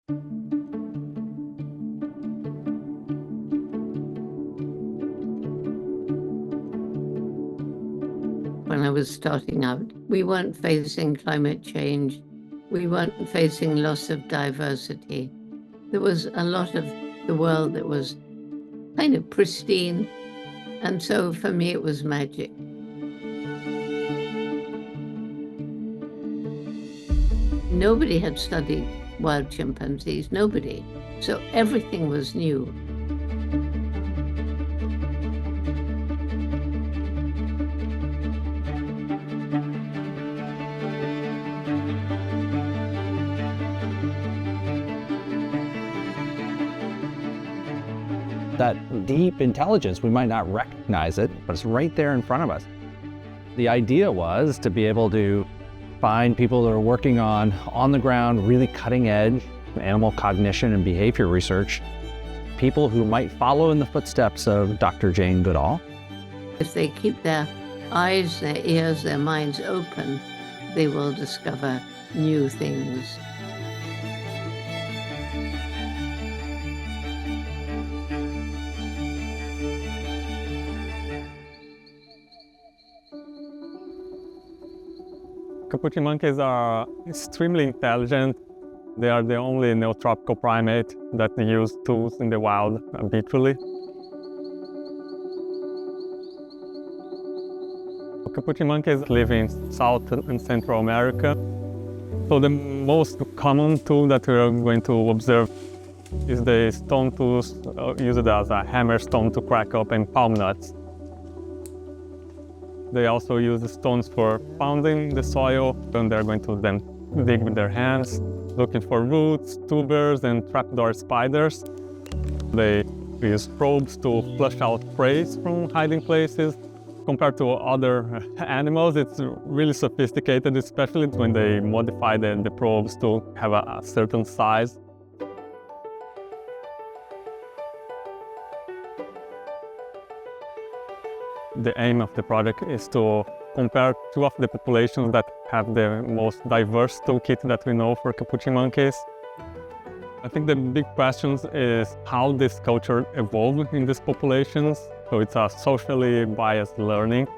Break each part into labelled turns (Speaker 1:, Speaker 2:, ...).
Speaker 1: When I was starting out, we weren't facing climate change. We weren't facing loss of diversity. There was a lot of the world that was kind of pristine. And so for me, it was magic. Nobody had studied wild chimpanzees, nobody. So everything was new.
Speaker 2: That deep intelligence, we might not recognize it, but it's right there in front of us. The idea was to be able to find people that are working on the ground, really cutting edge animal cognition and behavior research, people who might follow in the footsteps of Dr. Jane Goodall.
Speaker 1: If they keep their eyes, their ears, their minds open, they will discover new things.
Speaker 3: Capuchin monkeys are extremely intelligent. They are the only neotropical primate that use tools in the wild habitually. Capuchin monkeys live in South and Central America. So the most common tool that we are going to observe is the stone tools used as a hammerstone to crack open palm nuts. They also use the stones for pounding the soil, and they're going to then dig with their hands, looking for roots, tubers, and trapdoor spiders. They use probes to flush out prey from hiding places. Compared to other animals, it's really sophisticated, especially when they modify the probes to have a certain size. The aim of the project is to compare two of the populations that have the most diverse toolkit that we know for capuchin monkeys. I think the big question is how this culture evolved in these populations. So it's a socially biased learning,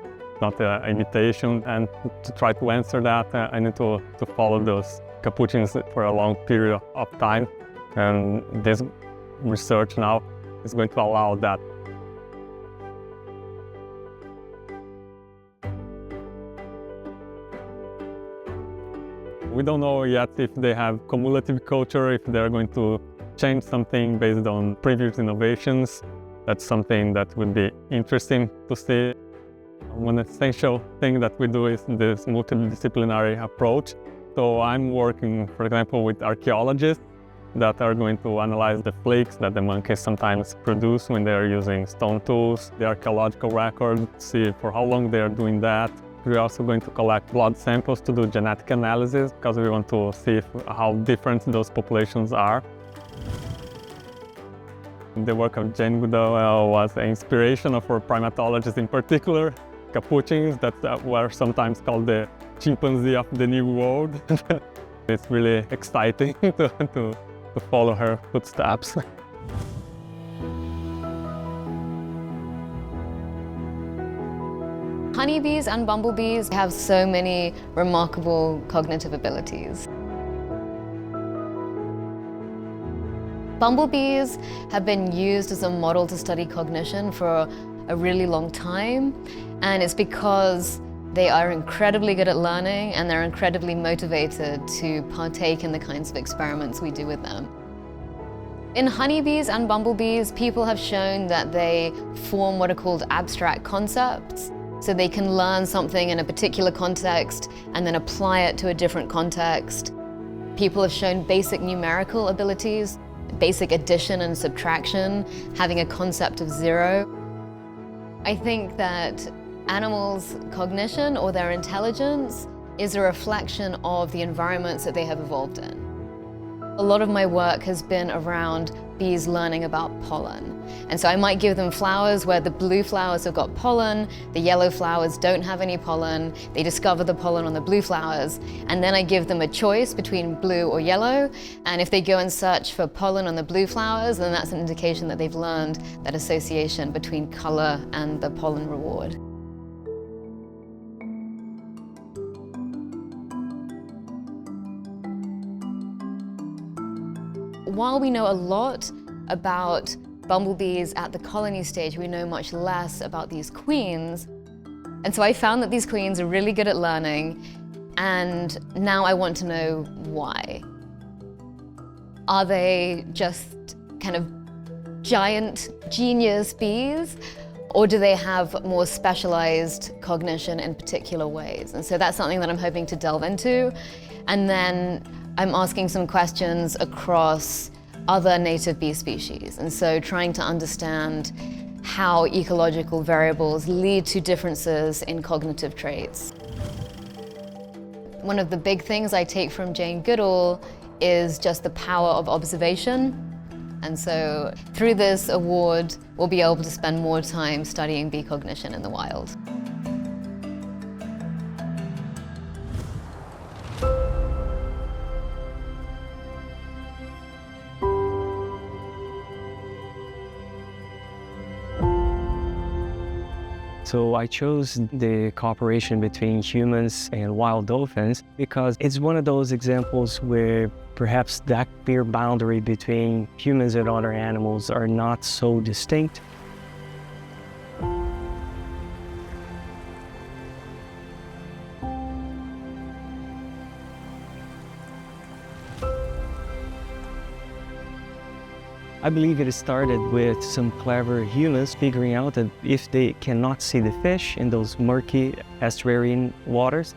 Speaker 3: not an imitation. And to try to answer that, I need to follow those capuchins for a long period of time. And this research now is going to allow that. We don't know yet if they have cumulative culture, if they're going to change something based on previous innovations. That's something that would be interesting to see. One essential thing that we do is this multidisciplinary approach. So I'm working, for example, with archaeologists that are going to analyze the flakes that the monkeys sometimes produce when they're using stone tools, the archaeological record, see for how long they're doing that. We're also going to collect blood samples to do genetic analysis because we want to see how different those populations are. The work of Jane Goodall was an inspiration for primatologists in particular, capuchins that were sometimes called the chimpanzee of the New World. It's really exciting to follow her footsteps.
Speaker 4: Honeybees and bumblebees have so many remarkable cognitive abilities. Bumblebees have been used as a model to study cognition for a really long time, and it's because they are incredibly good at learning and they're incredibly motivated to partake in the kinds of experiments we do with them. In honeybees and bumblebees, people have shown that they form what are called abstract concepts. So they can learn something in a particular context and then apply it to a different context. People have shown basic numerical abilities, basic addition and subtraction, having a concept of zero. I think that animals' cognition or their intelligence is a reflection of the environments that they have evolved in. A lot of my work has been around bees learning about pollen. And so I might give them flowers where the blue flowers have got pollen, the yellow flowers don't have any pollen, they discover the pollen on the blue flowers, and then I give them a choice between blue or yellow, and if they go and search for pollen on the blue flowers, then that's an indication that they've learned that association between color and the pollen reward. While we know a lot about bumblebees at the colony stage, we know much less about these queens. And so I found that these queens are really good at learning, and now I want to know why. Are they just kind of giant genius bees, or do they have more specialized cognition in particular ways? And so that's something that I'm hoping to delve into. And then I'm asking some questions across other native bee species, and so trying to understand how ecological variables lead to differences in cognitive traits. One of the big things I take from Jane Goodall is just the power of observation. And so through this award, we'll be able to spend more time studying bee cognition in the wild.
Speaker 5: So I chose the cooperation between humans and wild dolphins because it's one of those examples where perhaps that clear boundary between humans and other animals are not so distinct. I believe it started with some clever humans figuring out that if they cannot see the fish in those murky estuarine waters,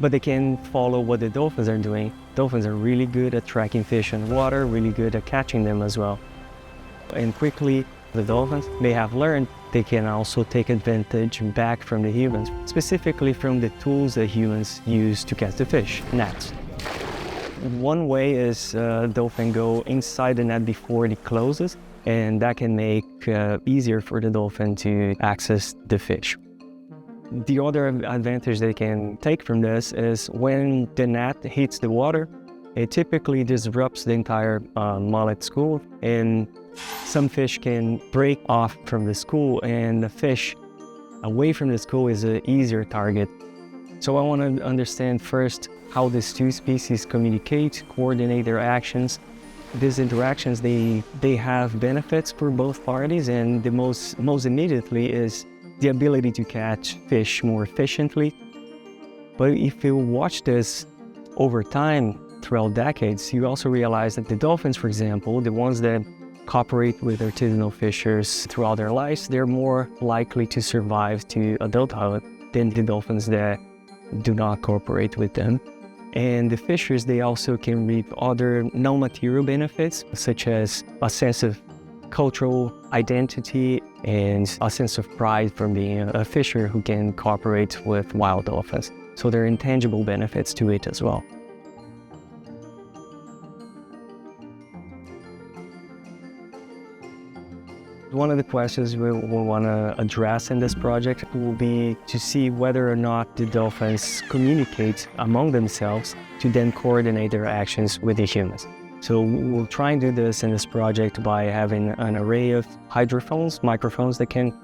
Speaker 5: but they can follow what the dolphins are doing. Dolphins are really good at tracking fish in water, really good at catching them as well. And quickly, the dolphins, they have learned they can also take advantage back from the humans, specifically from the tools that humans use to catch the fish, nets. One way is dolphin go inside the net before it closes, and that can make easier for the dolphin to access the fish. The other advantage they can take from this is when the net hits the water, it typically disrupts the entire mullet school, and some fish can break off from the school, and the fish away from the school is an easier target. So I want to understand first how these two species communicate, coordinate their actions. These interactions, they have benefits for both parties, and the most immediately is the ability to catch fish more efficiently. But if you watch this over time, throughout decades, you also realize that the dolphins, for example, the ones that cooperate with artisanal fishers throughout their lives, they're more likely to survive to adulthood than the dolphins that do not cooperate with them. And the fishers, they also can reap other non-material benefits, such as a sense of cultural identity and a sense of pride from being a fisher who can cooperate with wild dolphins. So there are intangible benefits to it as well. One of the questions we want to address in this project will be to see whether or not the dolphins communicate among themselves to then coordinate their actions with the humans. So we'll try and do this in this project by having an array of hydrophones, microphones that can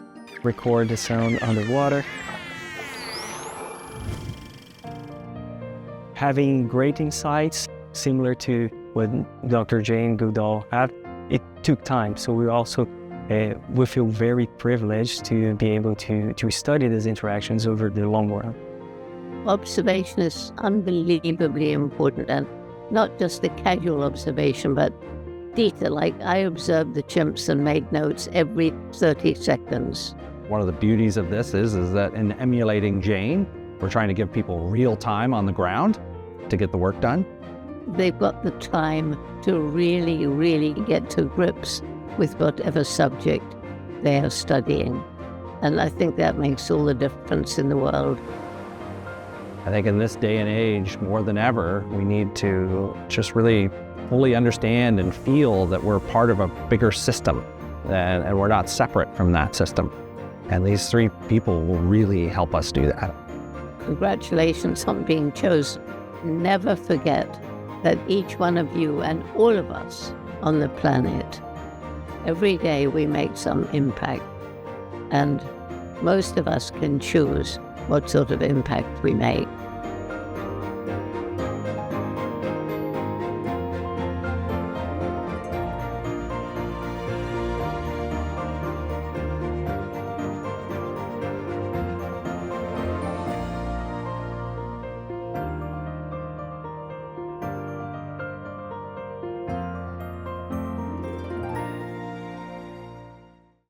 Speaker 5: record the sound underwater. Having grating sites, similar to what Dr. Jane Goodall had, it took time, so we feel very privileged to be able to study these interactions over the long run.
Speaker 1: Observation is unbelievably important, and not just the casual observation, but detail. Like I observed the chimps and made notes every 30 seconds.
Speaker 2: One of the beauties of this is that in emulating Jane, we're trying to give people real time on the ground to get the work done.
Speaker 1: They've got the time to really, really get to grips with whatever subject they are studying. And I think that makes all the difference in the world.
Speaker 2: I think in this day and age, more than ever, we need to just really fully understand and feel that we're part of a bigger system and we're not separate from that system. And these 3 people will really help us do that.
Speaker 1: Congratulations on being chosen. Never forget that each one of you and all of us on the planet, every day we make some impact, and most of us can choose what sort of impact we make.